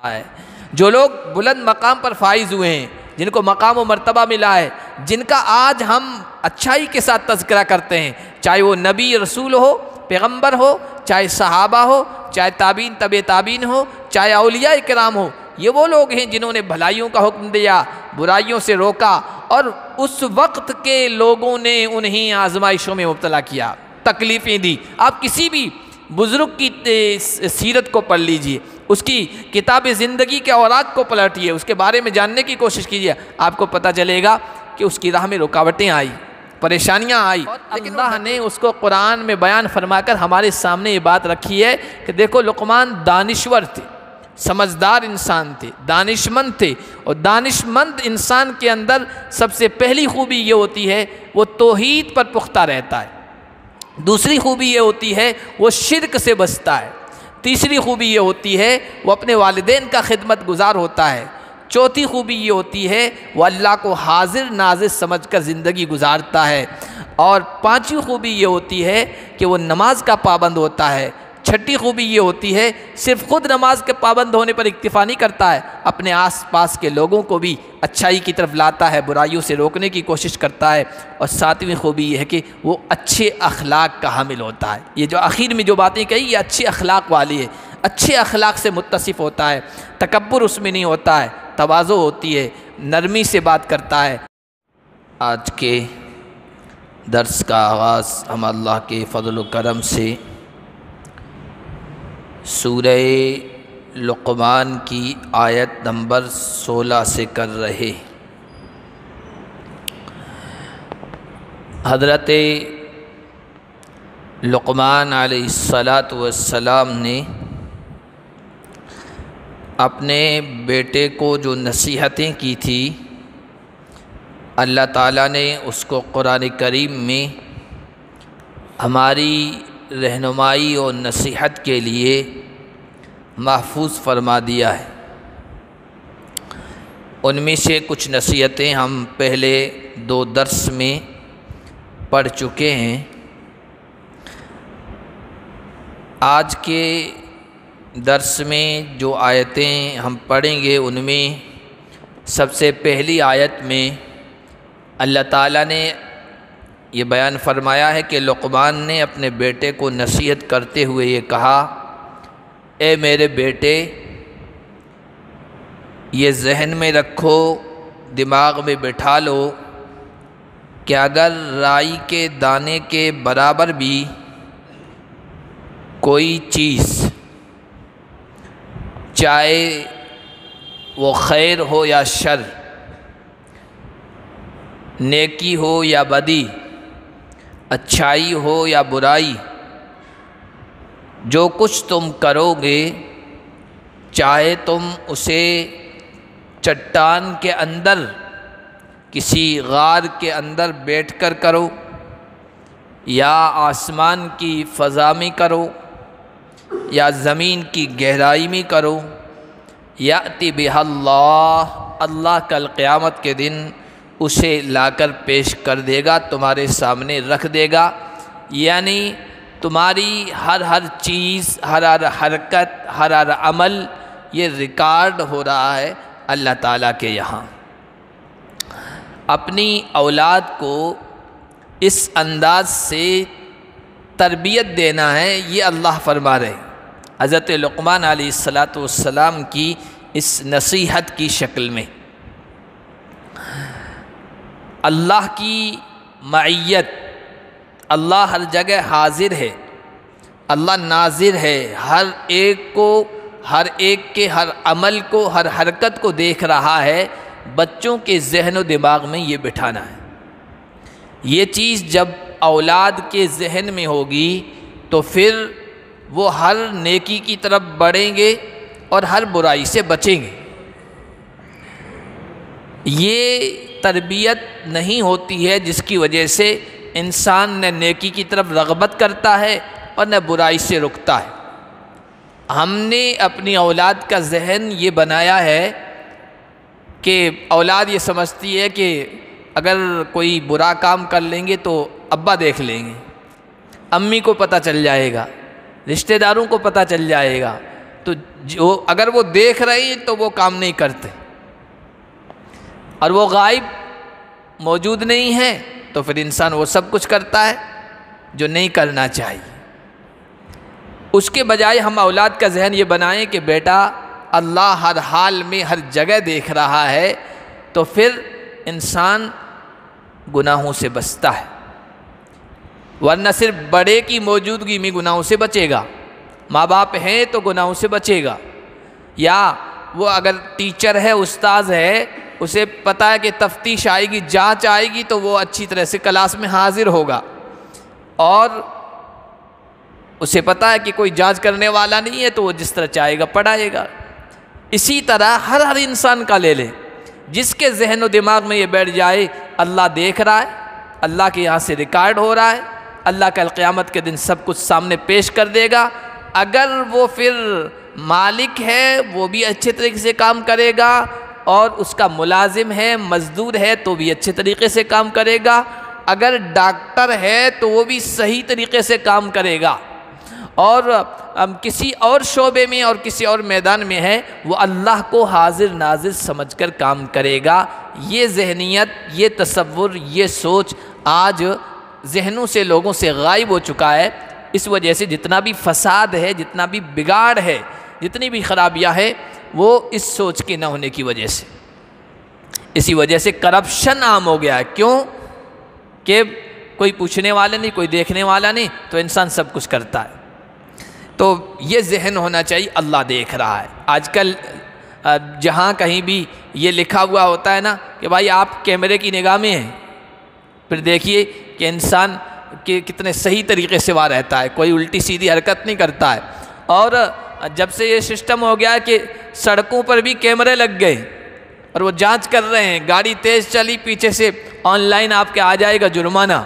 ہے۔ جو لوگ بلند مقام پر فائز ہوئے ہیں، جن کو مقام و مرتبہ ملا ہے، جن کا آج ہم اچھائی کے ساتھ تذکرہ کرتے ہیں، چاہے وہ نبی رسول ہو، پیغمبر ہو، چاہے صحابہ ہو، چاہے تابعین تبع تابعین ہو، چاہے اولیاء کرام ہو، یہ وہ لوگ ہیں جنہوں نے بھلائیوں کا حکم دیا، برائیوں سے روکا، اور اس وقت کے لوگوں نے انہیں آزمائشوں میں مبتلا کیا، تکلیفیں دی۔ آپ کسی بھی بزرگ کی سیرت کو پڑھ لیجئے، اس کی کتاب زندگی کے اوراق کو پلٹیے، اس کے بارے میں جاننے کی کوشش کیجئے، آپ کو پتہ چلے گا کہ اس کی راہ میں رکاوٹیں آئی، پریشانیاں آئی، لیکن اللہ نے اس کو قرآن میں بیان فرما کر ہمارے سامنے یہ بات رکھی ہے کہ دیکھو لقمان دانشور تھے، سمجھدار انسان تھے، دانشمند تھے، اور دانشمند انسان کے اندر سب سے پہلی خوبی یہ ہوتی ہے وہ توحید پر پختہ رہتا ہے، دوسری خوبی یہ ہوتی ہے وہ شرک سے بچتا ہے، تیسری خوبی یہ ہوتی ہے وہ اپنے والدین کا خدمت گزار ہوتا ہے، چوتھی خوبی یہ ہوتی ہے وہ اللہ کو حاضر ناظر سمجھ کر زندگی گزارتا ہے، اور پانچویں خوبی یہ ہوتی ہے کہ وہ نماز کا پابند ہوتا ہے، چھٹی خوبی یہ ہوتی ہے صرف خود نماز کے پابند ہونے پر اکتفا نہیں کرتا ہے، اپنے آس پاس کے لوگوں کو بھی اچھائی کی طرف لاتا ہے، برائیوں سے روکنے کی کوشش کرتا ہے، اور ساتویں خوبی یہ ہے کہ وہ اچھے اخلاق کا حامل ہوتا ہے۔ یہ جو آخر میں جو باتیں کہی یہ اچھے اخلاق والی ہے، اچھے اخلاق سے متصف ہوتا ہے، تکبر اس میں نہیں ہوتا ہے، تواضع ہوتی ہے، نرمی سے بات کرتا ہے۔ آج کے درس کا آغاز ہم اللہ کے فضل و کرم سے سورہ لقمان کی آیت نمبر 16 سے کر رہے۔ حضرت لقمان علیہ السلام نے اپنے بیٹے کو جو نصیحتیں کی تھی، اللہ تعالیٰ نے اس کو قرآن کریم میں ہماری رہنمائی اور نصیحت کے لیے محفوظ فرما دیا ہے۔ ان میں سے کچھ نصیحتیں ہم پہلے 2 درس میں پڑھ چکے ہیں۔ آج کے درس میں جو آیتیں ہم پڑھیں گے ان میں سب سے پہلی آیت میں اللہ تعالیٰ نے یہ بیان فرمایا ہے کہ لقمان نے اپنے بیٹے کو نصیحت کرتے ہوئے یہ کہا، اے میرے بیٹے، یہ ذہن میں رکھو، دماغ میں بٹھا لو کہ اگر رائی کے دانے کے برابر بھی کوئی چیز، چاہے وہ خیر ہو یا شر، نیکی ہو یا بدی، اچھائی ہو یا برائی، جو کچھ تم کرو گے، چاہے تم اسے چٹان کے اندر، کسی غار کے اندر بیٹھ کر کرو، یا آسمان کی فضا میں کرو، یا زمین کی گہرائی میں کرو، یأتی بہا اللہ کل قیامت کے دن اسے لا کر پیش کر دے گا، تمہارے سامنے رکھ دے گا، یعنی تمہاری ہر چیز، ہر حرکت، ہر عمل یہ ریکارڈ ہو رہا ہے اللہ تعالیٰ کے یہاں۔ اپنی اولاد کو اس انداز سے تربیت دینا ہے، یہ اللہ فرما رہے ہیں حضرت لقمان علیہ السلام کی اس نصیحت کی شکل میں۔ اللہ کی معیت، اللہ ہر جگہ حاضر ہے، اللہ ناظر ہے، ہر ایک کو، ہر ایک کے ہر عمل کو، ہر حرکت کو دیکھ رہا ہے۔ بچوں کے ذہن و دماغ میں یہ بٹھانا ہے۔ یہ چیز جب اولاد کے ذہن میں ہوگی تو پھر وہ ہر نیکی کی طرف بڑھیں گے اور ہر برائی سے بچیں گے۔ یہ تربیت نہیں ہوتی ہے جس کی وجہ سے انسان نہ نیکی کی طرف رغبت کرتا ہے اور نہ برائی سے رکتا ہے۔ ہم نے اپنی اولاد کا ذہن یہ بنایا ہے کہ اولاد یہ سمجھتی ہے کہ اگر کوئی برا کام کر لیں گے تو ابا دیکھ لیں گے، امی کو پتہ چل جائے گا، رشتہ داروں کو پتہ چل جائے گا، تو جو اگر وہ دیکھ رہے ہیں تو وہ کام نہیں کرتے، اور وہ غائب موجود نہیں ہیں تو پھر انسان وہ سب کچھ کرتا ہے جو نہیں کرنا چاہیے۔ اس کے بجائے ہم اولاد کا ذہن یہ بنائیں کہ بیٹا اللہ ہر حال میں ہر جگہ دیکھ رہا ہے، تو پھر انسان گناہوں سے بچتا ہے، ورنہ صرف بڑے کی موجودگی میں گناہوں سے بچے گا، ماں باپ ہیں تو گناہوں سے بچے گا، یا وہ اگر ٹیچر ہے استاذ ہے اسے پتہ ہے کہ تفتیش آئے گی جانچ آئے گی تو وہ اچھی طرح سے کلاس میں حاضر ہوگا، اور اسے پتہ ہے کہ کوئی جانچ کرنے والا نہیں ہے تو وہ جس طرح چاہے گا پڑھائے گا۔ اسی طرح ہر انسان کا لے لیں، جس کے ذہن و دماغ میں یہ بیٹھ جائے اللہ دیکھ رہا ہے، اللہ کے یہاں سے ریکارڈ ہو رہا ہے، اللہ کل قیامت کے دن سب کچھ سامنے پیش کر دے گا، اگر وہ پھر مالک ہے وہ بھی اچھے طریقے سے کام کرے گا، اور اس کا ملازم ہے مزدور ہے تو بھی اچھے طریقے سے کام کرے گا، اگر ڈاکٹر ہے تو وہ بھی صحیح طریقے سے کام کرے گا، اور کسی اور شعبے میں اور کسی اور میدان میں ہے وہ اللہ کو حاضر ناظر سمجھ کر کام کرے گا۔ یہ ذہنیت، یہ تصور، یہ سوچ آج ذہنوں سے لوگوں سے غائب ہو چکا ہے۔ اس وجہ سے جتنا بھی فساد ہے، جتنا بھی بگاڑ ہے، جتنی بھی خرابیاں ہیں، وہ اس سوچ کے نہ ہونے کی وجہ سے، اسی وجہ سے کرپشن عام ہو گیا ہے۔ کیوں کہ کوئی پوچھنے والا نہیں، کوئی دیکھنے والا نہیں، تو انسان سب کچھ کرتا ہے۔ تو یہ ذہن ہونا چاہیے اللہ دیکھ رہا ہے۔ آج کل جہاں کہیں بھی یہ لکھا ہوا ہوتا ہے نا کہ بھائی آپ کیمرے کی نگاہ میں ہیں، پھر دیکھیے کہ انسان کہ کتنے صحیح طریقے سے وہاں رہتا ہے، کوئی الٹی سیدھی حرکت نہیں کرتا ہے۔ اور جب سے یہ سسٹم ہو گیا کہ سڑکوں پر بھی کیمرے لگ گئے اور وہ جانچ کر رہے ہیں، گاڑی تیز چلی پیچھے سے آن لائن آپ کے آ جائے گا جرمانہ،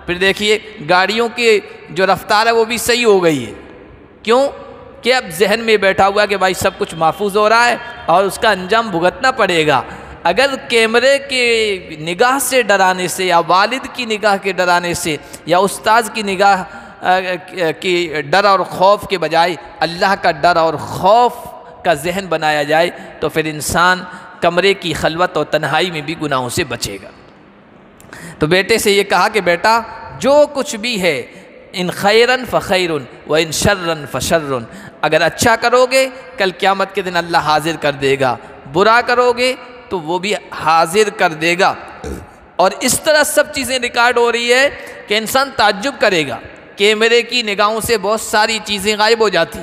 پھر دیکھیے گاڑیوں کی جو رفتار ہے وہ بھی صحیح ہو گئی ہے۔ کیوں کہ اب ذہن میں بیٹھا ہوا کہ بھائی سب کچھ محفوظ ہو رہا ہے اور اس کا انجام بھگتنا پڑے گا۔ اگر کیمرے کے نگاہ سے ڈرانے سے، یا والد کی نگاہ کے ڈرانے سے، یا استاذ کی نگاہ کی ڈر اور خوف کے بجائے اللہ کا ڈر اور خوف کا ذہن بنایا جائے تو پھر انسان کمرے کی خلوت اور تنہائی میں بھی گناہوں سے بچے گا۔ تو بیٹے سے یہ کہا کہ بیٹا جو کچھ بھی ہے، ان خیرن فخیرن و ان شرن فشرن، اگر اچھا کرو گے کل قیامت کے دن اللہ حاضر کر دے گا، برا کرو گے تو وہ بھی حاضر کر دے گا۔ اور اس طرح سب چیزیں ریکارڈ ہو رہی ہے کہ انسان تعجب کرے گا۔ کیمرے کی نگاہوں سے بہت ساری چیزیں غائب ہو جاتی،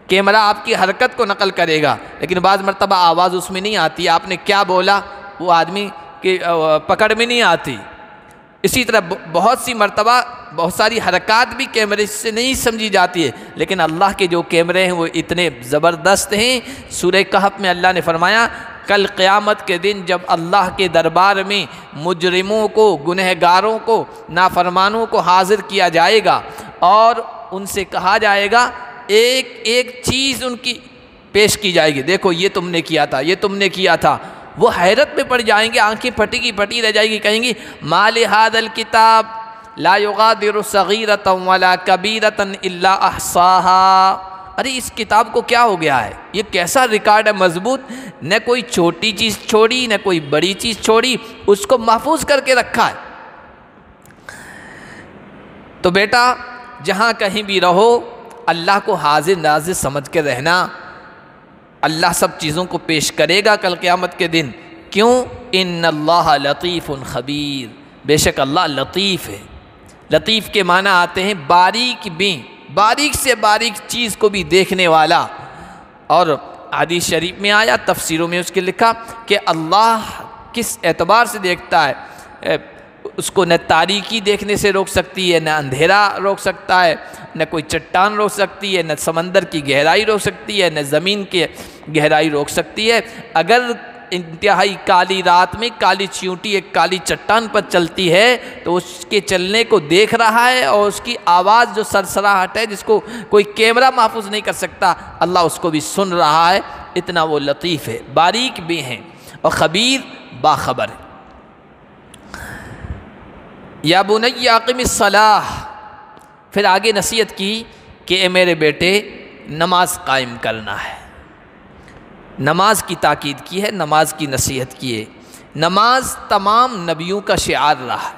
کیمرہ آپ کی حرکت کو نقل کرے گا لیکن بعض مرتبہ آواز اس میں نہیں آتی، آپ نے کیا بولا وہ آدمی کی پکڑ میں نہیں آتی۔ اسی طرح بہت سی مرتبہ بہت ساری حرکات بھی کیمرے سے نہیں سمجھی جاتی ہے، لیکن اللہ کے جو کیمرے ہیں وہ اتنے زبردست ہیں۔ سورہ کہف میں اللہ نے فرمایا کل قیامت کے دن جب اللہ کے دربار میں مجرموں کو، گنہگاروں کو، نافرمانوں کو حاضر کیا جائے گا اور ان سے کہا جائے گا، ایک ایک چیز ان کی پیش کی جائے گی، دیکھو یہ تم نے کیا تھا، یہ تم نے کیا تھا، وہ حیرت میں پڑ جائیں گے، آنکھیں پھٹی کی پھٹی رہ جائے گی، کہیں گی ما لہذا الکتاب لا یغادر صغیرۃ ولا کبیرۃ الا احصاها، ارے اس کتاب کو کیا ہو گیا ہے، یہ کیسا ریکارڈ ہے مضبوط، نہ کوئی چھوٹی چیز چھوڑی نہ کوئی بڑی چیز چھوڑی، اس کو محفوظ کر کے رکھا ہے۔ تو بیٹا جہاں کہیں بھی رہو اللہ کو حاضر ناظر سمجھ کے رہنا، اللہ سب چیزوں کو پیش کرے گا کل قیامت کے دن۔ کیوں؟ ان اللہ لطیف خبیر، بے شک اللہ لطیف ہے۔ لطیف کے معنی آتے ہیں باریک بین، باریک سے باریک چیز کو بھی دیکھنے والا۔ اور حدیث شریف میں آیا، تفسیروں میں اس کے لکھا کہ اللہ کس اعتبار سے دیکھتا ہے، اس کو نہ تاریکی دیکھنے سے روک سکتی ہے، نہ اندھیرا روک سکتا ہے، نہ کوئی چٹان روک سکتی ہے، نہ سمندر کی گہرائی روک سکتی ہے، نہ زمین کی گہرائی روک سکتی ہے۔ اگر انتہائی کالی رات میں کالی چیونٹی ایک کالی چٹان پر چلتی ہے تو اس کے چلنے کو دیکھ رہا ہے، اور اس کی آواز جو سرسراہٹ ہے جس کو کوئی کیمرہ محفوظ نہیں کر سکتا، اللہ اس کو بھی سن رہا ہے، اتنا وہ لطیف ہے، باریک بھی ہیں، اور خبیر باخبر ہے۔ یا بنی اقم الصلاۃ، پھر آگے نصیحت کی کہ اے میرے بیٹے نماز قائم کرنا ہے، نماز کی تاکید کی ہے، نماز کی نصیحت کی ہے۔ نماز تمام نبیوں کا شعار رہا،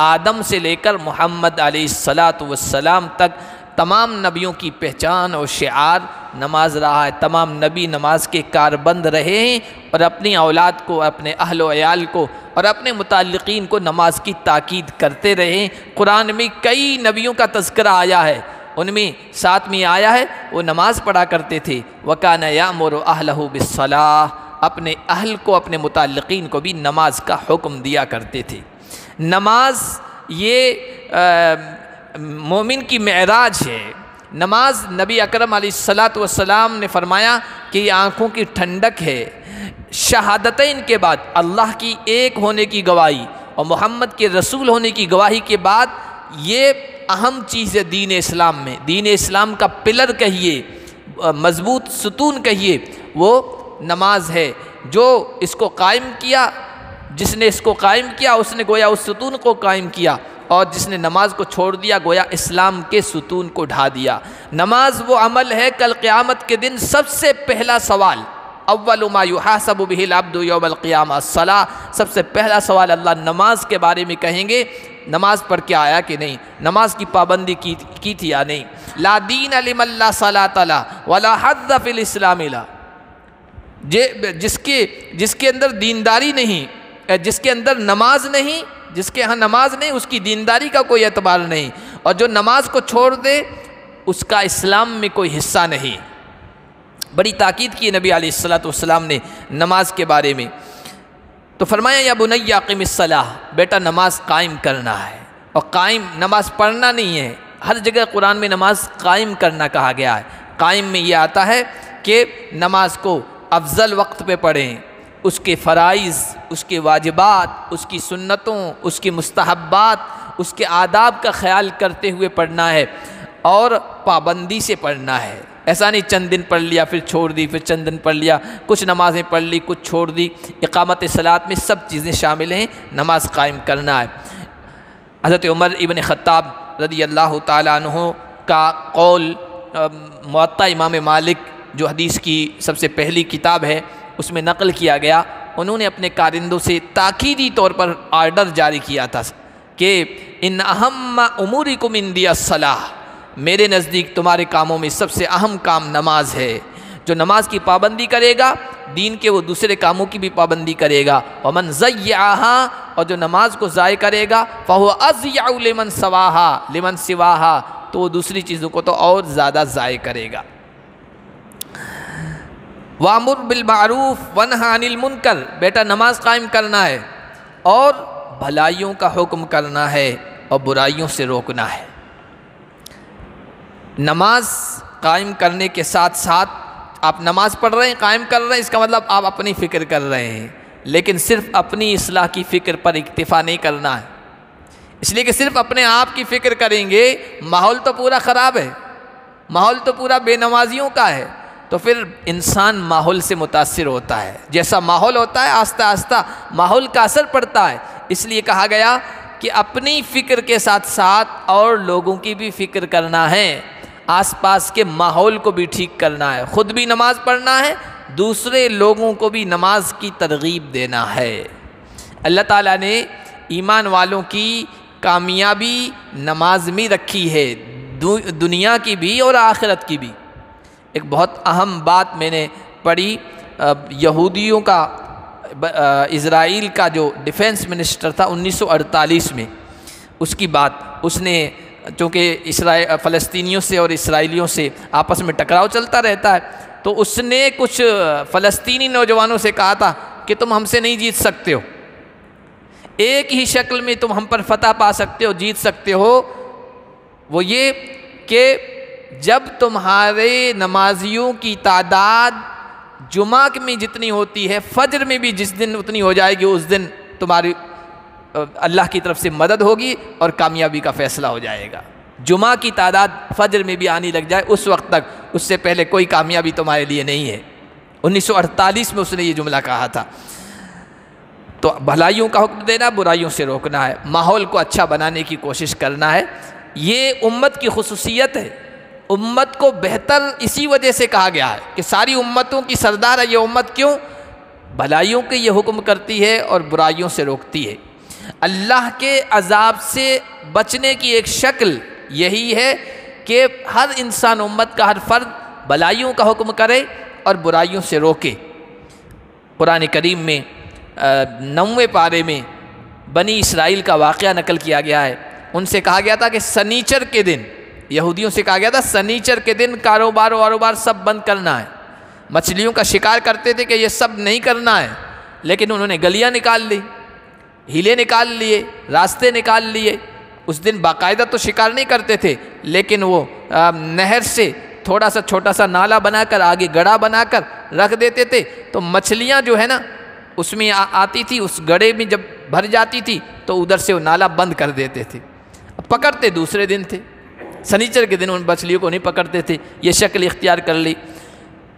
آدم سے لے کر محمد علیہ السلام تک تمام نبیوں کی پہچان اور شعار نماز رہا ہے۔ تمام نبی نماز کے کاربند رہے ہیں اور اپنی اولاد کو، اپنے اہل و عیال کو اور اپنے متعلقین کو نماز کی تاکید کرتے رہے ہیں۔ قرآن میں کئی نبیوں کا تذکرہ آیا ہے، ان میں ساتھ میں آیا ہے وہ نماز پڑھا کرتے تھے۔ وَكَانَ يَأْمُرُ أَهْلَهُ بِالصَّلَاةِ، اپنے اہل کو، اپنے متعلقین کو بھی نماز کا حکم دیا کرتے تھے۔ نماز یہ مومن کی معراج ہے۔ نماز نبی اکرم علیہ السلام نے فرمایا کہ یہ آنکھوں کی ٹھنڈک ہے۔ شہادتین کے بعد، اللہ کی ایک ہونے کی گواہی اور محمد کے رسول ہونے کی گواہی کے بعد، یہ اہم چیز ہے دین اسلام میں۔ دین اسلام کا پلر کہیے، مضبوط ستون کہیے، وہ نماز ہے۔ جو اس کو قائم کیا، جس نے اس کو قائم کیا، اس نے گویا اس ستون کو قائم کیا، اور جس نے نماز کو چھوڑ دیا گویا اسلام کے ستون کو ڈھا دیا۔ نماز وہ عمل ہے، کل قیامت کے دن سب سے پہلا سوال، اول ما یحاسب بہ العبد یوم القیامہ الصلاۃ، سب سے پہلا سوال اللہ نماز کے بارے میں کہیں گے، نماز پڑھ کے آیا کہ نہیں، نماز کی پابندی کی تھی یا نہیں۔ لا دین لمن لا صلاۃ لہ ولا حظ فی الاسلام لہ، جس کے اندر دینداری نہیں، جس کے اندر نماز نہیں، جس کے ہاں نماز نہیں، اس کی دینداری کا کوئی اعتبار نہیں، اور جو نماز کو چھوڑ دے اس کا اسلام میں کوئی حصہ نہیں۔ بڑی تاکید کی نبی علیہ السلام نے نماز کے بارے میں۔ تو فرمایا یا بنی اقم الصلاۃ، بیٹا نماز قائم کرنا ہے، اور قائم نماز پڑھنا نہیں ہے۔ ہر جگہ قرآن میں نماز قائم کرنا کہا گیا ہے۔ قائم میں یہ آتا ہے کہ نماز کو افضل وقت پہ پڑھیں، اس کے فرائض، اس کے واجبات، اس کی سنتوں، اس کی مستحبات، اس کے آداب کا خیال کرتے ہوئے پڑھنا ہے، اور پابندی سے پڑھنا ہے۔ ایسا نہیں چند دن پڑھ لیا پھر چھوڑ دی، پھر چند دن پڑھ لیا، کچھ نمازیں پڑھ لی کچھ چھوڑ دی۔ اقامت صلاۃ میں سب چیزیں شامل ہیں، نماز قائم کرنا ہے۔ حضرت عمر ابن خطاب رضی اللہ تعالیٰ عنہ کا قول موطا امام مالک جو حدیث کی سب سے پہلی کتاب ہے اس میں نقل کیا گیا، انہوں نے اپنے کارندوں سے تاکیدی طور پر آرڈر جاری کیا تھا کہ ان اہم امورکم عندی الصلاۃ، میرے نزدیک تمہارے کاموں میں سب سے اہم کام نماز ہے۔ جو نماز کی پابندی کرے گا دین کے وہ دوسرے کاموں کی بھی پابندی کرے گا۔ ومن ضیعھا، اور جو نماز کو ضائع کرے گا فہو اضیع لمن سواہا، تو وہ دوسری چیزوں کو تو اور زیادہ ضائع کرے گا۔ وَأْمُرْ بِالْمَعْرُوفِ وَانْهَ عَنِ الْمُنْكَرِ، بیٹا نماز قائم کرنا ہے اور بھلائیوں کا حکم کرنا ہے اور برائیوں سے روکنا ہے۔ نماز قائم کرنے کے ساتھ ساتھ آپ نماز پڑھ رہے ہیں، قائم کر رہے ہیں، اس کا مطلب آپ اپنی فکر کر رہے ہیں، لیکن صرف اپنی اصلاح کی فکر پر اکتفا نہیں کرنا ہے۔ اس لیے کہ صرف اپنے آپ کی فکر کریں گے، ماحول تو پورا خراب ہے، ماحول تو پورا بے نمازیوں کا ہے، تو پھر انسان ماحول سے متاثر ہوتا ہے۔ جیسا ماحول ہوتا ہے آہستہ آہستہ ماحول کا اثر پڑتا ہے۔ اس لیے کہا گیا کہ اپنی فکر کے ساتھ ساتھ اور لوگوں کی بھی فکر کرنا ہے، آس پاس کے ماحول کو بھی ٹھیک کرنا ہے، خود بھی نماز پڑھنا ہے، دوسرے لوگوں کو بھی نماز کی ترغیب دینا ہے۔ اللہ تعالیٰ نے ایمان والوں کی کامیابی نماز میں رکھی ہے، دنیا کی بھی اور آخرت کی بھی۔ ایک بہت اہم بات میں نے پڑھی، یہودیوں کا اسرائیل کا جو ڈیفنس منسٹر تھا 1948 میں، اس کی بات، اس نے چونکہ فلسطینیوں سے اور اسرائیلیوں سے آپس میں ٹکراؤ چلتا رہتا ہے، تو اس نے کچھ فلسطینی نوجوانوں سے کہا تھا کہ تم ہم سے نہیں جیت سکتے ہو، ایک ہی شکل میں تم ہم پر فتح پا سکتے ہو، جیت سکتے ہو، وہ یہ کہ جب تمہارے نمازیوں کی تعداد جمعہ میں جتنی ہوتی ہے، فجر میں بھی جس دن اتنی ہو جائے گی، اس دن تمہاری اللہ کی طرف سے مدد ہوگی اور کامیابی کا فیصلہ ہو جائے گا۔ جمعہ کی تعداد فجر میں بھی آنے لگ جائے، اس وقت تک، اس سے پہلے کوئی کامیابی تمہارے لیے نہیں ہے۔ 1948 میں اس نے یہ جملہ کہا تھا۔ تو بھلائیوں کا حکم دینا، برائیوں سے روکنا ہے، ماحول کو اچھا بنانے کی کوشش کرنا ہے۔ یہ امت کی خصوصیت ہے، امت کو بہتر اسی وجہ سے کہا گیا ہے کہ ساری امتوں کی سردار ہے یہ امت، کیوں؟ بھلائیوں کے یہ حکم کرتی ہے اور برائیوں سے روکتی ہے۔ اللہ کے عذاب سے بچنے کی ایک شکل یہی ہے کہ ہر انسان امت کا ہر فرد بھلائیوں کا حکم کرے اور برائیوں سے روکے۔ قرآن کریم میں 9ویں پارے میں بنی اسرائیل کا واقعہ نقل کیا گیا ہے۔ ان سے کہا گیا تھا کہ سنیچر کے دن، یہودیوں سے کہا گیا تھا سنیچر کے دن کاروبار سب بند کرنا ہے۔ مچھلیوں کا شکار کرتے تھے کہ یہ سب نہیں کرنا ہے، لیکن انہوں نے گلیاں نکال لی، ہیلے نکال لیے، راستے نکال لیے۔ اس دن باقاعدہ تو شکار نہیں کرتے تھے، لیکن وہ نہر سے تھوڑا سا چھوٹا سا نالا بنا کر آگے گڑھا بنا کر رکھ دیتے تھے، تو مچھلیاں جو ہے نا اس میں آتی تھی، اس گڑھے میں جب بھر جاتی تھی تو ادھر سے وہ نالا بند کر دیتے تھے، پکڑتے دوسرے دن تھے۔ سنیچر کے دن ان مچھلیوں کو نہیں پکڑتے تھے۔ یہ شکل اختیار کر لی،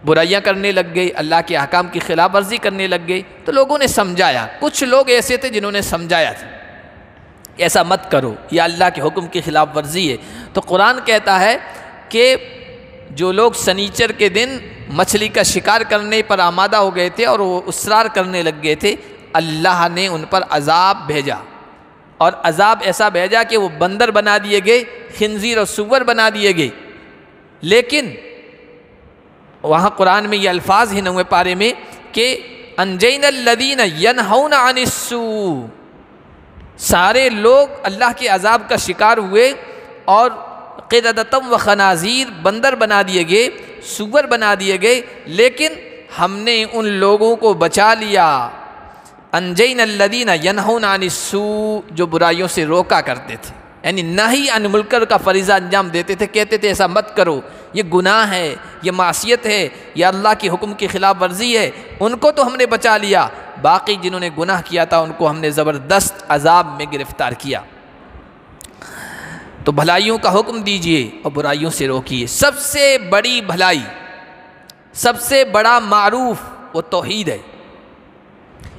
برائیاں کرنے لگ گئی، اللہ کے احکام کی خلاف ورزی کرنے لگ گئی۔ تو لوگوں نے سمجھایا، کچھ لوگ ایسے تھے جنہوں نے سمجھایا تھا ایسا مت کرو، یہ اللہ کے حکم کی خلاف ورزی ہے۔ تو قرآن کہتا ہے کہ جو لوگ سنیچر کے دن مچھلی کا شکار کرنے پر آمادہ ہو گئے تھے اور وہ اصرار کرنے لگ گئے تھے، اللہ نے ان پر عذاب بھیجا، اور عذاب ایسا بھیجا کہ وہ بندر بنا دیے گئے، خنزیر اور سور بنا دیے گئے۔ لیکن وہاں قرآن میں یہ الفاظ ہیں 9ویں پارے میں کہ انجینا الذین ینہون عن السوء، سارے لوگ اللہ کے عذاب کا شکار ہوئے اور قردۃ و خنازیر بندر بنا دیے گئے، سور بنا دیے گئے، لیکن ہم نے ان لوگوں کو بچا لیا۔ انجینا الذین ینہون عن السوء، جو برائیوں سے روکا کرتے تھے، یعنی نہی عن منکر کا فریضہ انجام دیتے تھے، کہتے تھے ایسا مت کرو، یہ گناہ ہے، یہ معصیت ہے، یہ اللہ کے حکم کی خلاف ورزی ہے، ان کو تو ہم نے بچا لیا، باقی جنہوں نے گناہ کیا تھا ان کو ہم نے زبردست عذاب میں گرفتار کیا۔ تو بھلائیوں کا حکم دیجئے اور برائیوں سے روکیے۔ سب سے بڑی بھلائی، سب سے بڑا معروف وہ توحید ہے۔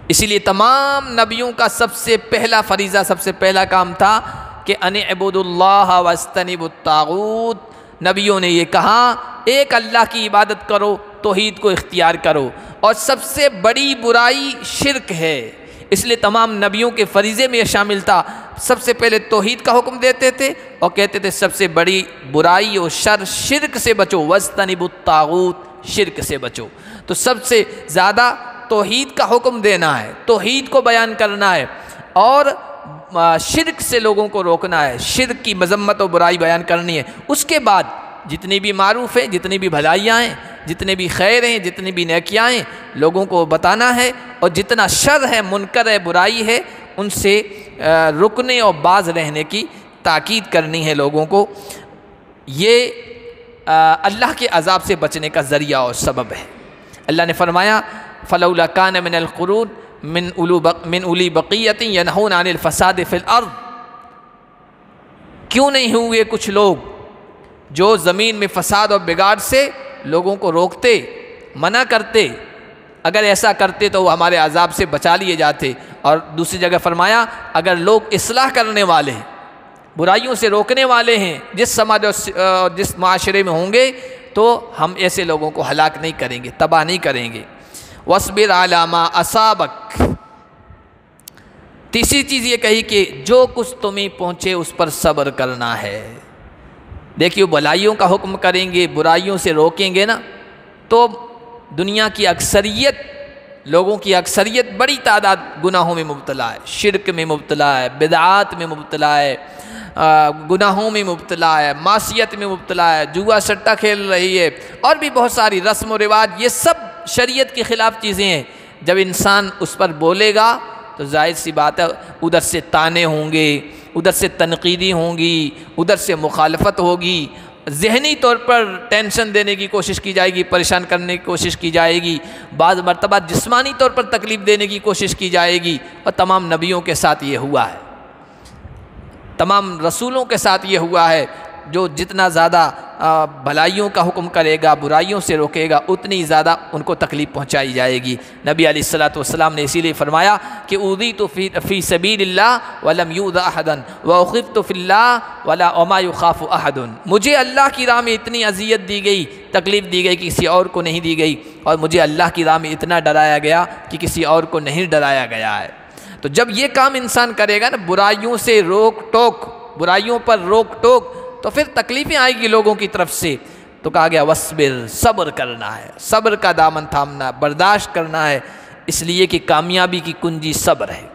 اسی لیے تمام نبیوں کا سب سے پہلا فریضہ، سب سے پہلا کام تھا کہ ان اعبدوا اللہ واجتنبوا الطاغوت۔ نبیوں نے یہ کہا ایک اللہ کی عبادت کرو، توحید کو اختیار کرو، اور سب سے بڑی برائی شرک ہے۔ اس لیے تمام نبیوں کے فریضے میں یہ شامل تھا، سب سے پہلے توحید کا حکم دیتے تھے اور کہتے تھے سب سے بڑی برائی اور شر شرک سے بچو، واجتنبوا الطاغوت، شرک سے بچو۔ تو سب سے زیادہ توحید کا حکم دینا ہے، توحید کو بیان کرنا ہے، اور شرک سے لوگوں کو روکنا ہے، شرک کی مذمت و برائی بیان کرنی ہے۔ اس کے بعد جتنی بھی معروف ہیں، جتنی بھی بھلائیاں ہیں، جتنے بھی خیر ہیں، جتنی بھی نیکیاں ہیں، لوگوں کو بتانا ہے، اور جتنا شر ہے، منکر ہے، برائی ہے، ان سے رکنے اور باز رہنے کی تاکید کرنی ہے لوگوں کو۔ یہ اللہ کے عذاب سے بچنے کا ذریعہ اور سبب ہے۔ اللہ نے فرمایا فلولا کان من القرون من اولی بقیۃ ینہون عن الفساد فی الارض، کیوں نہیں ہوئے کچھ لوگ جو زمین میں فساد اور بگاڑ سے لوگوں کو روکتے، منع کرتے؟ اگر ایسا کرتے تو وہ ہمارے عذاب سے بچا لیے جاتے۔ اور دوسری جگہ فرمایا اگر لوگ اصلاح کرنے والے ہیں، برائیوں سے روکنے والے ہیں، جس سماج اور جس معاشرے میں ہوں گے، تو ہم ایسے لوگوں کو ہلاک نہیں کریں گے، تباہ نہیں کریں گے۔ وَاصْبِرْ عَلَىٰ مَا أَصَابَكَ، تیسری چیز یہ کہی کہ جو کچھ تمہیں پہنچے اس پر صبر کرنا ہے۔ دیکھیے بھلائیوں کا حکم کریں گے، برائیوں سے روکیں گے نا، تو دنیا کی اکثریت، لوگوں کی اکثریت بڑی تعداد گناہوں میں مبتلا ہے، شرک میں مبتلا ہے، بدعات میں مبتلا ہے، گناہوں میں مبتلا ہے، معصیت میں مبتلا ہے، جوا سٹا کھیل رہی ہے، اور بھی بہت ساری رسم و رواج، یہ سب شریعت کے خلاف چیزیں ہیں۔ جب انسان اس پر بولے گا تو ظاہر سی بات ہے ادھر سے طعنے ہوں گے، ادھر سے تنقیدی ہوں گی، ادھر سے مخالفت ہوگی، ذہنی طور پر ٹینشن دینے کی کوشش کی جائے گی، پریشان کرنے کی کوشش کی جائے گی، بعض مرتبہ جسمانی طور پر تکلیف دینے کی کوشش کی جائے گی، اور تمام نبیوں کے ساتھ یہ ہوا ہے، تمام رسولوں کے ساتھ یہ ہوا ہے۔ جو جتنا زیادہ بھلائیوں کا حکم کرے گا، برائیوں سے روکے گا، اتنی زیادہ ان کو تکلیف پہنچائی جائے گی۔ نبی علیہ الصلوۃ والسلام نے اسی لیے فرمایا کہ اوذیت فی سبیل اللہ ولم یؤذ احدا واخفت فی اللہ وما یخاف احد۔ مجھے اللہ کی راہ میں اتنی اذیت دی گئی، تکلیف دی گئی کہ کسی اور کو نہیں دی گئی، اور مجھے اللہ کی راہ میں اتنا ڈرایا گیا کہ کسی اور کو نہیں ڈرایا گیا ہے۔ تو جب یہ کام انسان کرے گا نا، برائیوں سے روک ٹوک، برائیوں پر روک ٹوک، تو پھر تکلیفیں آئے گی لوگوں کی طرف سے۔ تو کہا گیا وصبر، صبر کرنا ہے، صبر کا دامن تھامنا، برداشت کرنا ہے، اس لیے کہ کامیابی کی کنجی صبر ہے۔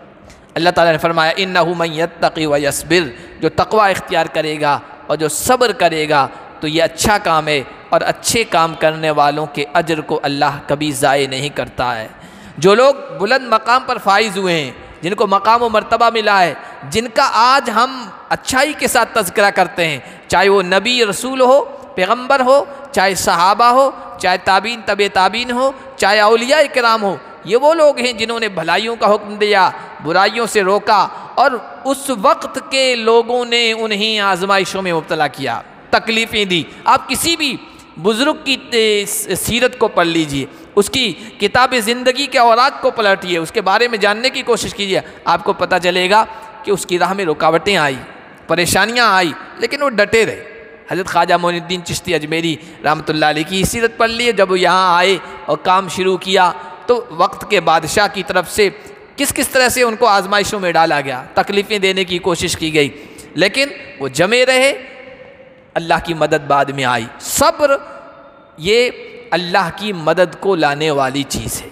اللہ تعالیٰ نے فرمایا انہ من یتقی ویصبر، جو تقوی اختیار کرے گا اور جو صبر کرے گا تو یہ اچھا کام ہے، اور اچھے کام کرنے والوں کے اجر کو اللہ کبھی ضائع نہیں کرتا ہے۔ جو لوگ بلند مقام پر فائز ہوئے ہیں، جن کو مقام و مرتبہ ملا ہے، جن کا آج ہم اچھائی کے ساتھ تذکرہ کرتے ہیں، چاہے وہ نبی رسول ہو، پیغمبر ہو، چاہے صحابہ ہو، چاہے تابعین طبع تابعین ہو، چاہے اولیاء کرام ہو، یہ وہ لوگ ہیں جنہوں نے بھلائیوں کا حکم دیا، برائیوں سے روکا، اور اس وقت کے لوگوں نے انہیں آزمائشوں میں مبتلا کیا، تکلیفیں دی۔ آپ کسی بھی بزرگ کی سیرت کو پڑھ لیجئے، اس کی کتاب زندگی کے اوراق کو پلٹیے، اس کے بارے میں جاننے کی کوشش کیجیے، آپ کو پتہ چلے گا کہ اس کی راہ میں رکاوٹیں آئی، پریشانیاں آئی، لیکن وہ ڈٹے رہے۔ حضرت خواجہ معین الدین چشتی اجمیری رحمۃ اللہ علیہ کی سیرت پڑھ لیے، جب وہ یہاں آئے اور کام شروع کیا تو وقت کے بادشاہ کی طرف سے کس طرح سے ان کو آزمائشوں میں ڈالا گیا، تکلیفیں دینے کی کوشش کی گئی، لیکن وہ جمے رہے، اللہ کی مدد بعد میں آئی۔ صبر یہ اللہ کی مدد کو لانے والی چیز ہے۔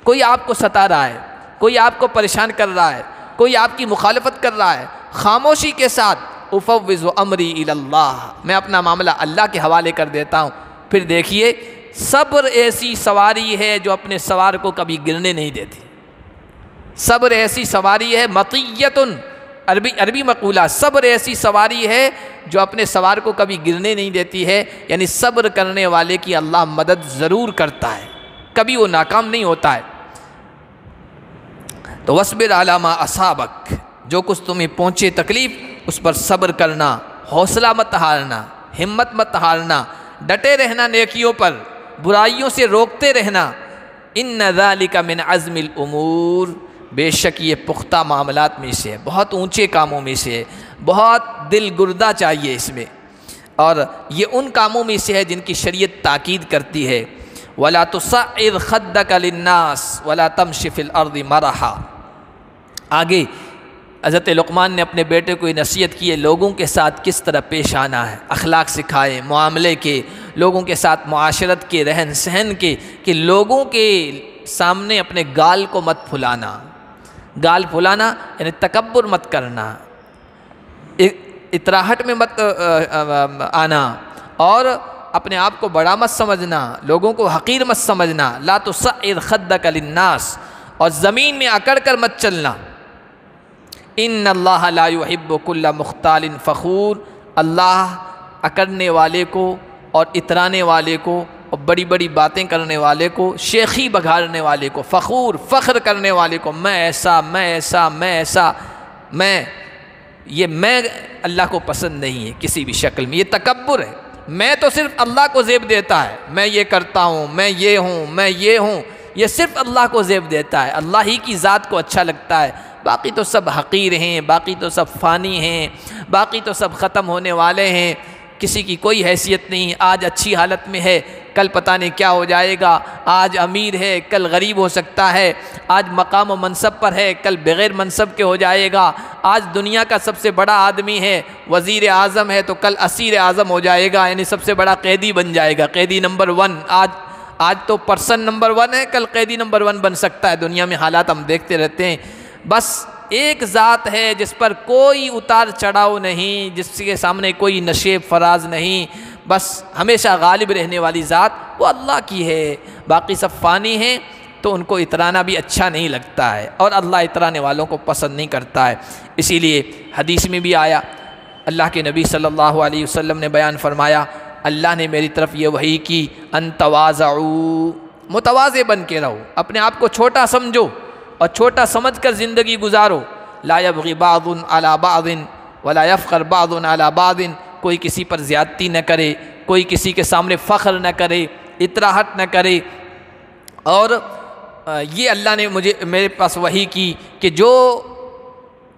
کوئی آپ کو ستا رہا ہے، کوئی آپ کو پریشان کر رہا ہے، کوئی آپ کی مخالفت کر رہا ہے، خاموشی کے ساتھ افوض امری الی اللہ، میں اپنا معاملہ اللہ کے حوالے کر دیتا ہوں۔ پھر دیکھیے صبر ایسی سواری ہے جو اپنے سوار کو کبھی گرنے نہیں دیتی۔ صبر ایسی سواری ہے، مطیتن، عربی مقولہ، صبر ایسی سواری ہے جو اپنے سوار کو کبھی گرنے نہیں دیتی ہے، یعنی صبر کرنے والے کی اللہ مدد ضرور کرتا ہے، کبھی وہ ناکام نہیں ہوتا ہے۔ تو وَاصْبِرْ عَلَىٰ مَا أَصَابَكَ، جو کچھ تمہیں پہنچے تکلیف اس پر صبر کرنا، حوصلہ مت ہارنا، ہمت مت ہارنا، ڈٹے رہنا نیکیوں پر، برائیوں سے روکتے رہنا۔ إِنَّ ذَلِكَ مِنْ عَزْمِ الْأُمُورِ، بے شک یہ پختہ معاملات میں سے ہے، بہت اونچے کاموں میں سے ہے، بہت دل گردہ چاہیے اس میں، اور یہ ان کاموں میں سے ہے جن کی شریعت تاکید کرتی ہے۔ وَلَا تُصَعِّرْ خَدَّكَ لِلنَّاسِ وَلَا تَمْشِ فِي الْأَرْضِ مَرَحًا۔ آگے حضرت لقمان نے اپنے بیٹے کو یہ نصیحت کی ہے لوگوں کے ساتھ کس طرح پیش آنا ہے، اخلاق سکھائے، معاملے کے، لوگوں کے ساتھ معاشرت کے، رہن سہن کے، کہ لوگوں کے سامنے اپنے گال کو مت پھلانا، گال پھلانا یعنی تکبر مت کرنا، اتراہٹ میں مت آنا، اور اپنے آپ کو بڑا مت سمجھنا، لوگوں کو حقیر مت سمجھنا۔ لا تصعر خدک للناس، اور زمین میں اکڑ کر مت چلنا۔ ان اللہ لا يحب كل مختال فخور، اللہ اکڑنے والے کو اور اترانے والے کو اور بڑی بڑی باتیں کرنے والے کو، شیخی بگھارنے والے کو، فخور فخر کرنے والے کو، میں ایسا میں ایسا میں ایسا میں اللہ کو پسند نہیں ہے کسی بھی شکل میں۔ یہ تکبر ہے، میں تو صرف اللہ کو زیب دیتا ہے، میں یہ کرتا ہوں، میں یہ ہوں، میں یہ ہوں، یہ صرف اللہ کو زیب دیتا ہے، اللہ ہی کی ذات کو اچھا لگتا ہے، باقی تو سب حقیر ہیں، باقی تو سب فانی ہیں، باقی تو سب ختم ہونے والے ہیں، کسی کی کوئی حیثیت نہیں۔ آج اچھی حالت میں ہے، کل پتہ نہیں کیا ہو جائے گا، آج امیر ہے کل غریب ہو سکتا ہے، آج مقام و منصب پر ہے کل بغیر منصب کے ہو جائے گا، آج دنیا کا سب سے بڑا آدمی ہے، وزیر اعظم ہے تو کل اسیر اعظم ہو جائے گا، یعنی سب سے بڑا قیدی بن جائے گا، قیدی نمبر 1۔ آج تو پرسن نمبر 1 ہے، کل قیدی نمبر 1 بن سکتا ہے۔ دنیا میں حالات ہم دیکھتے رہتے ہیں۔ بس ایک ذات ہے جس پر کوئی اتار چڑھاؤ نہیں، جس کے سامنے کوئی نشیب فراز نہیں، بس ہمیشہ غالب رہنے والی ذات وہ اللہ کی ہے، باقی سب فانی ہیں، تو ان کو اترانا بھی اچھا نہیں لگتا ہے، اور اللہ اترانے والوں کو پسند نہیں کرتا ہے۔ اسی لیے حدیث میں بھی آیا، اللہ کے نبی صلی اللہ علیہ وسلم نے بیان فرمایا، اللہ نے میری طرف یہ وحی کی، ان تواضعوا، متواضع بن کے رہو، اپنے آپ کو چھوٹا سمجھو اور چھوٹا سمجھ کر زندگی گزارو۔ لا یبغی بعض علی بعض ولا یفخر بعض علی بعض، کوئی کسی پر زیادتی نہ کرے، کوئی کسی کے سامنے فخر نہ کرے، اطراحت نہ کرے۔ اور یہ اللہ نے میرے پاس وحی کی کہ جو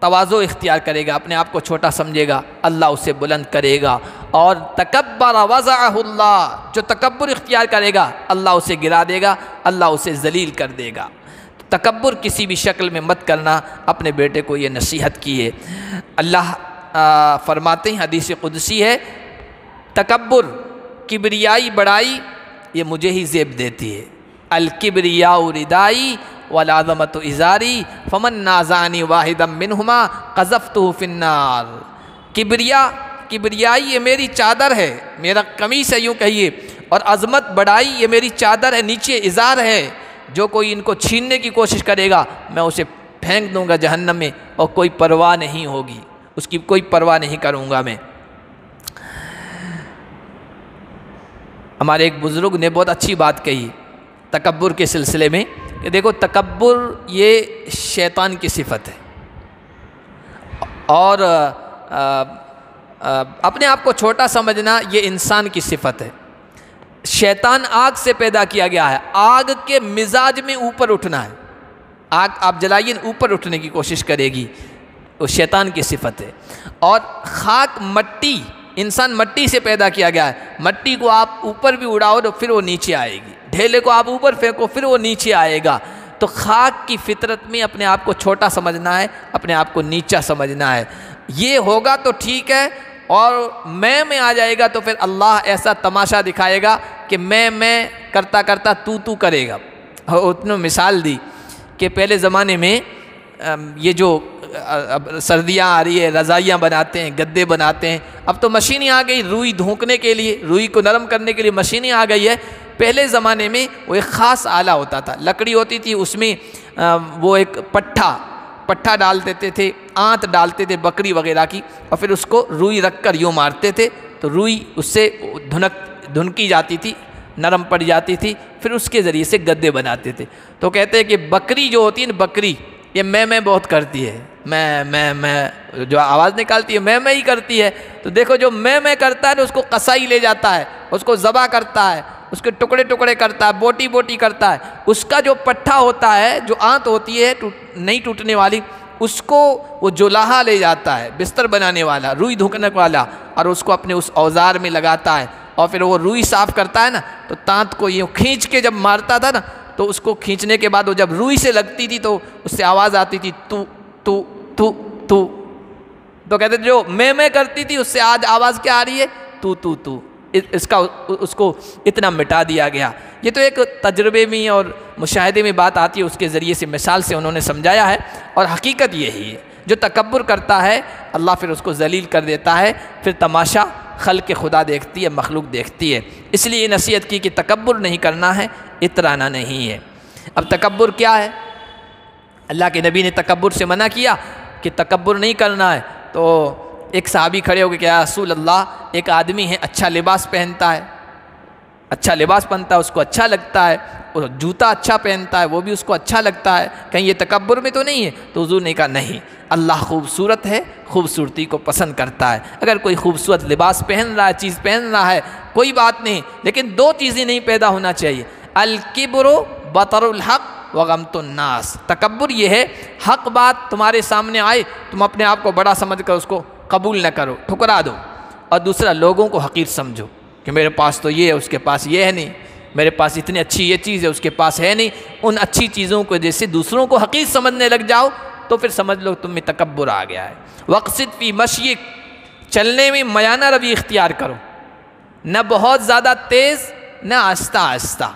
تواضع اختیار کرے گا، اپنے آپ کو چھوٹا سمجھے گا، اللہ اسے بلند کرے گا۔ اور تکبر وضعہ اللہ، جو تکبر اختیار کرے گا اللہ اسے گرا دے گا، اللہ اسے ذلیل کر دے گا۔ تکبر کسی بھی شکل میں مت کرنا، اپنے بیٹے کو یہ نصیحت کی ہے۔ اللہ فرماتے ہیں، حدیث قدسی ہے، تکبر، کبریائی، بڑائی یہ مجھے ہی زیب دیتی ہے۔ الکبریاء ردائی والعظمت ازاری فمن نازعنی واحدا منہما قذفتہ فی النار۔ کبریائی یہ میری چادر ہے، میرا قمیص ہے یوں کہیے، اور عظمت، بڑائی یہ میری چادر ہے، نیچے ازار ہے۔ جو کوئی ان کو چھیننے کی کوشش کرے گا میں اسے پھینک دوں گا جہنم میں، اور کوئی پرواہ نہیں ہوگی، اس کی کوئی پرواہ نہیں کروں گا میں۔ ہمارے ایک بزرگ نے بہت اچھی بات کہی تکبر کے سلسلے میں کہ دیکھو تکبر یہ شیطان کی صفت ہے، اور اپنے آپ کو چھوٹا سمجھنا یہ انسان کی صفت ہے۔ شیطان آگ سے پیدا کیا گیا ہے، آگ کے مزاج میں اوپر اٹھنا ہے، آگ آپ جلائیے اوپر اٹھنے کی کوشش کرے گی، وہ شیطان کی صفت ہے۔ اور خاک، مٹی، انسان مٹی سے پیدا کیا گیا ہے، مٹی کو آپ اوپر بھی اڑاؤ تو پھر وہ نیچے آئے گی، ڈھیلے کو آپ اوپر پھینکو پھر وہ نیچے آئے گا۔ تو خاک کی فطرت میں اپنے آپ کو چھوٹا سمجھنا ہے، اپنے آپ کو نیچا سمجھنا ہے۔ یہ ہوگا تو ٹھیک ہے، اور میں آ جائے گا تو پھر اللہ ایسا تماشا دکھائے گا کہ میں کرتا کرتا تو کرے گا۔ اتنی مثال دی کہ پہلے زمانے میں یہ جو سردیاں آ رہی ہے، رضائیاں بناتے ہیں، گدے بناتے ہیں، اب تو مشینیں آ گئی روئی دھونکنے کے لیے، روئی کو نرم کرنے کے لیے مشینیں آ گئی ہے۔ پہلے زمانے میں وہ ایک خاص آلہ ہوتا تھا، لکڑی ہوتی تھی، اس میں وہ ایک پٹھا ڈال دیتے تھے، آنت ڈالتے تھے بکری وغیرہ کی، اور پھر اس کو روئی رکھ کر یوں مارتے تھے تو روئی اس سے دھنکی جاتی تھی، نرم پڑ جاتی تھی، پھر اس کے ذریعے سے گدے بناتے تھے۔ تو کہتے ہیں کہ بکری جو ہوتی ہے نا، بکری یہ میں بہت کرتی ہے، میں جو آواز نکالتی ہے میں ہی کرتی ہے۔ تو دیکھو جو میں کرتا ہے نا، اس کو قصائی لے جاتا ہے، اس کو ذبح کرتا ہے، اس کے ٹکڑے ٹکڑے کرتا ہے، بوٹی کرتا ہے، اس کا جو پٹھا ہوتا ہے، جو آنت ہوتی ہے نہیں ٹوٹنے والی، اس کو وہ جولاہا لے جاتا ہے، بستر بنانے والا، روئی دھوکنے والا، اور اس کو اپنے اس اوزار میں لگاتا ہے، اور پھر وہ روئی صاف کرتا ہے نا، تو تانت کو یوں کھینچ کے جب مارتا تھا نا، تو اس کو کھینچنے کے بعد وہ جب روئی سے لگتی تھی تو اس سے آواز آتی تھی تو کہتے جو میں کرتی تھی اس سے آج آواز کیا آ رہی ہے، تو اس کو اتنا مٹا دیا گیا۔ یہ تو ایک تجربے میں اور مشاہدے میں بات آتی ہے، اس کے ذریعے سے مثال سے انہوں نے سمجھایا ہے، اور حقیقت یہی ہے، جو تکبر کرتا ہے اللہ پھر اس کو ذلیل کر دیتا ہے، پھر تماشا خلق خدا دیکھتی ہے، مخلوق دیکھتی ہے۔ اس لیے یہ نصیحت کی کہ تکبر نہیں کرنا ہے، اترانا نہیں ہے۔ اب تکبر کیا ہے؟ اللہ کے نبی نے تکبر سے منع کیا کہ تکبر نہیں کرنا ہے، تو ایک صحابی کھڑے ہو گئے کہ یا رسول اللہ، ایک آدمی ہے اچھا لباس پہنتا ہے، اس کو اچھا لگتا ہے، اور جوتا اچھا پہنتا ہے وہ بھی اس کو اچھا لگتا ہے، کہیں یہ تکبر میں تو نہیں ہے؟ تو حضور نے کہا نہیں، اللہ خوبصورت ہے، خوبصورتی کو پسند کرتا ہے۔ اگر کوئی خوبصورت لباس پہن رہا ہے، چیز پہن رہا ہے، کوئی بات نہیں، لیکن دو چیزیں نہیں پیدا ہونا چاہیے، الکبر بطر الحق وغمت الناس۔ تکبر یہ ہے حق بات تمہارے سامنے آئے، تم اپنے آپ کو بڑا سمجھ کر اس کو قبول نہ کرو، ٹھکرا دو، اور دوسرا لوگوں کو حقیر سمجھو کہ میرے پاس تو یہ ہے، اس کے پاس یہ ہے نہیں، میرے پاس اتنی اچھی یہ چیز ہے، اس کے پاس ہے نہیں۔ ان اچھی چیزوں کو جیسے دوسروں کو حقیر سمجھنے لگ جاؤ تو پھر سمجھ لو تم میں تکبر آ گیا ہے۔ وقصد فی مشیک، چلنے میں میانہ روی اختیار کرو، نہ بہت زیادہ تیز نہ آہستہ آہستہ۔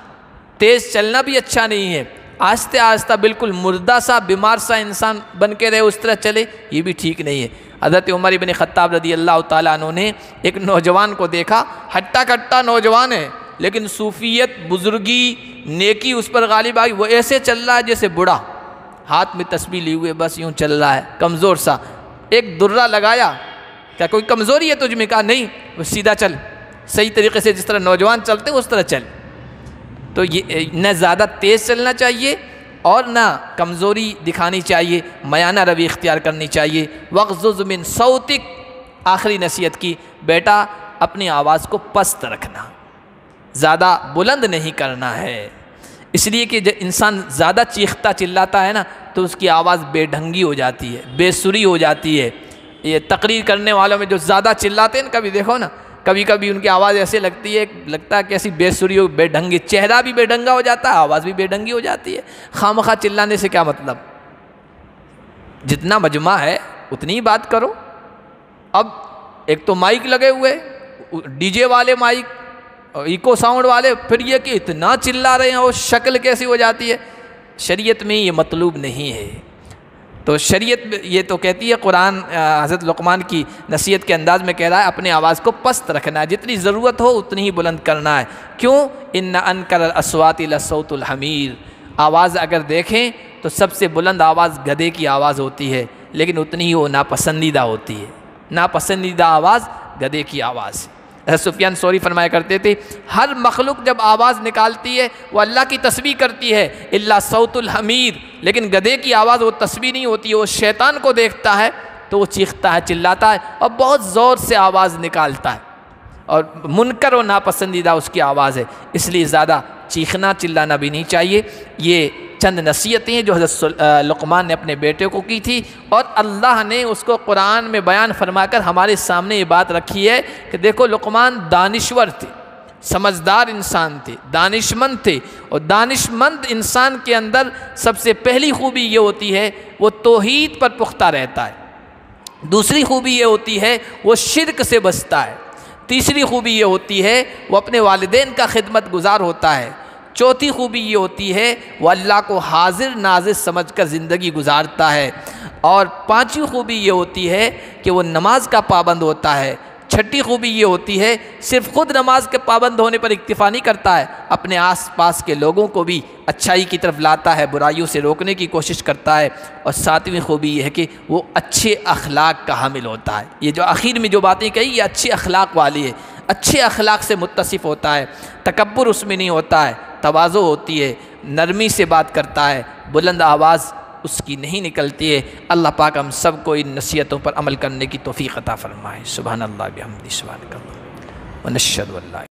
تیز چلنا بھی اچھا نہیں ہے، آہستہ آہستہ بالکل مردہ سا بیمار سا انسان بن کے رہے اس طرح چلے، یہ بھی ٹھیک نہیں ہے۔ حضرت عمر بن خطاب رضی اللہ تعالیٰ عنہ نے ایک نوجوان کو دیکھا، ہٹا کٹا نوجوان ہے، لیکن صوفیت، بزرگی، نیکی اس پر غالب آئی، وہ ایسے چل رہا ہے جیسے بوڑھا، ہاتھ میں تسبیح لیے ہوئے بس یوں چل رہا ہے، کمزور سا۔ ایک درہ لگایا، کیا کوئی کمزوری ہے تجھ میں؟ کہا نہیں، وہ سیدھا چل، صحیح طریقے سے جس طرح نوجوان چلتے ہیں اس طرح چل۔ تو یہ نہ زیادہ تیز چلنا چاہیے اور نہ کمزوری دکھانی چاہیے، میانہ روی اختیار کرنی چاہیے۔ وغضض من صوتک، آخری نصیحت کی، بیٹا اپنی آواز کو پست رکھنا، زیادہ بلند نہیں کرنا ہے، اس لیے کہ جب انسان زیادہ چیختا چلاتا ہے نا تو اس کی آواز بے ڈھنگی ہو جاتی ہے، بے سری ہو جاتی ہے۔ یہ تقریر کرنے والوں میں جو زیادہ چلاتے ہیں نا، کبھی دیکھو نا، کبھی کبھی ان کی آواز ایسے لگتا ہے کہ ایسی بے سری ہو، بے ڈھنگی، چہرہ بھی بے ڈھنگا ہو جاتا ہے، آواز بھی بے ڈھنگی ہو جاتی ہے۔ خواہ مخواہ چلانے سے کیا مطلب؟ جتنا مجمع ہے اتنی ہی بات کرو۔ اب ایک تو مائک لگے ہوئے، ڈی جے والے مائک، ایکو ساؤنڈ والے، پھر یہ کہ اتنا چلا رہے ہیں اور شکل کیسی ہو جاتی ہے۔ شریعت میں یہ مطلوب نہیں ہے۔ تو شریعت یہ تو کہتی ہے، قرآن حضرت لقمان کی نصیحت کے انداز میں کہہ رہا ہے اپنے آواز کو پست رکھنا ہے، جتنی ضرورت ہو اتنی ہی بلند کرنا ہے۔ کیوں؟ ان انکر الاصوات لصوت الحمیر، آواز اگر دیکھیں تو سب سے بلند آواز گدھے کی آواز ہوتی ہے، لیکن اتنی ہی وہ ناپسندیدہ ہوتی ہے، ناپسندیدہ آواز گدھے کی آواز۔ سفیان ثوری فرمایا کرتے تھے ہر مخلوق جب آواز نکالتی ہے وہ اللہ کی تسبیح کرتی ہے، الا صوت الحمیر، لیکن گدھے کی آواز وہ تسبیح نہیں ہوتی ہے، وہ شیطان کو دیکھتا ہے تو وہ چیختا ہے، چلاتا ہے اور بہت زور سے آواز نکالتا ہے، اور منکر و ناپسندیدہ اس کی آواز ہے، اس لیے زیادہ چیخنا چلانا بھی نہیں چاہیے۔ یہ چند نصیحتیں ہیں جو حضرت لقمان نے اپنے بیٹے کو کی تھی، اور اللہ نے اس کو قرآن میں بیان فرما کر ہمارے سامنے یہ بات رکھی ہے کہ دیکھو لقمان دانشور تھے، سمجھدار انسان تھے، دانشمند تھے، اور دانشمند انسان کے اندر سب سے پہلی خوبی یہ ہوتی ہے وہ توحید پر پختہ رہتا ہے، دوسری خوبی یہ ہوتی ہے وہ شرک سے بچتا ہے، تیسری خوبی یہ ہوتی ہے وہ اپنے والدین کا خدمت گزار ہوتا ہے، چوتھی خوبی یہ ہوتی ہے وہ اللہ کو حاضر ناظر سمجھ کر زندگی گزارتا ہے، اور پانچویں خوبی یہ ہوتی ہے کہ وہ نماز کا پابند ہوتا ہے، چھٹی خوبی یہ ہوتی ہے صرف خود نماز کے پابند ہونے پر اکتفا نہیں کرتا ہے، اپنے آس پاس کے لوگوں کو بھی اچھائی کی طرف لاتا ہے، برائیوں سے روکنے کی کوشش کرتا ہے، اور ساتویں خوبی یہ ہے کہ وہ اچھے اخلاق کا حامل ہوتا ہے۔ یہ جو آخر میں جو باتیں کہی یہ اچھے اخلاق والی ہے، اچھے اخلاق سے متصف ہوتا ہے، تکبر اس میں نہیں ہوتا ہے، تواضع ہوتی ہے، نرمی سے بات کرتا ہے، بلند آواز اس کی نہیں نکلتی ہے۔ اللہ پاک ہم سب کو ان نصیحتوں پر عمل کرنے کی توفیق عطا فرمائے۔ سبحان اللہ بحمدہ، سبحانک اللہم ونشہد ان لا